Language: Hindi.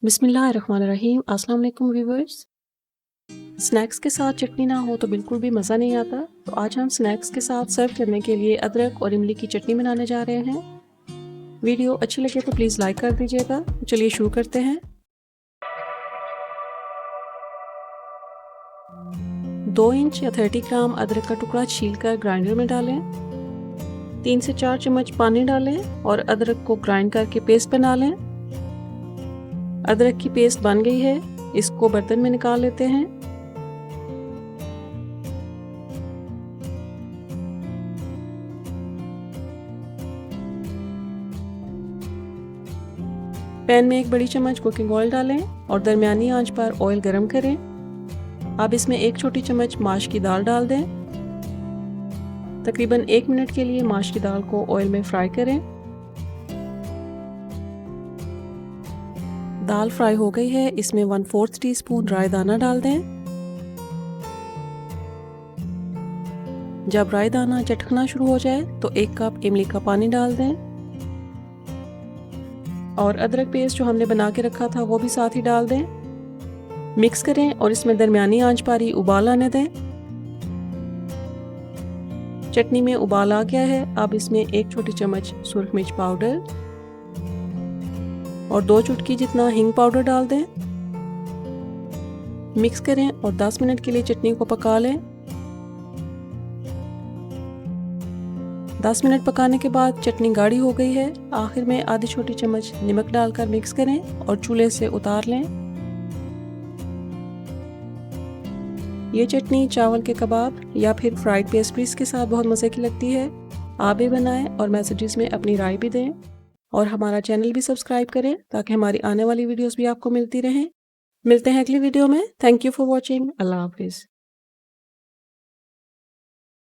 बिस्मिल्लाहिर्रहमानिर्रहीम। अस्सलाम वालेकुम व्यूवर्स। स्नैक्स के साथ चटनी ना हो तो बिल्कुल भी मज़ा नहीं आता। तो आज हम स्नैक्स के साथ सर्व करने के लिए अदरक और इमली की चटनी बनाने जा रहे हैं। वीडियो अच्छी लगे तो प्लीज़ लाइक कर दीजिएगा। चलिए शुरू करते हैं। 2 इंच या 30 ग्राम अदरक का टुकड़ा छीलकर ग्राइंडर में डालें। 3 से 4 चम्मच पानी डालें और अदरक को ग्राइंड करके पेस्ट बना लें। अदरक की पेस्ट बन गई है, इसको बर्तन में निकाल लेते हैं। पैन में 1 बड़ी चम्मच कुकिंग ऑयल डालें और दरमियानी आंच पर ऑयल गरम करें। अब इसमें 1 छोटी चम्मच माश की दाल डाल दें। तकरीबन 1 मिनट के लिए माश की दाल को ऑयल में फ्राई करें। दाल फ्राई हो गई है, इसमें 1/4 टीस्पून राई दाना डाल दें। जब राई दाना चटकना शुरू हो जाए तो 1 कप इमली का पानी डाल दें और अदरक पेस्ट जो हमने बना के रखा था वो भी साथ ही डाल दें। मिक्स करें और इसमें दरमियानी आंच पर ही उबाल आने दें। चटनी में उबाल आ गया है। अब इसमें 1 छोटी चम्मच सुरख मिर्च पाउडर और 2 चुटकी जितना हींग पाउडर डाल दें। मिक्स करें और 10 मिनट के लिए चटनी को पका लें। 10 मिनट पकाने के बाद चटनी गाढ़ी हो गई है। आखिर में आधी छोटी चम्मच नमक डालकर मिक्स करें और चूल्हे से उतार लें। ये चटनी चावल के कबाब या फिर फ्राइड पेस्ट्रीज के साथ बहुत मज़े की लगती है। आप भी बनाएं और मैसेजेस में अपनी राय भी दें और हमारा चैनल भी सब्सक्राइब करें ताकि हमारी आने वाली वीडियोस भी आपको मिलती रहें। मिलते हैं अगली वीडियो में। Thank you for watching. अल्लाह हाफिज़।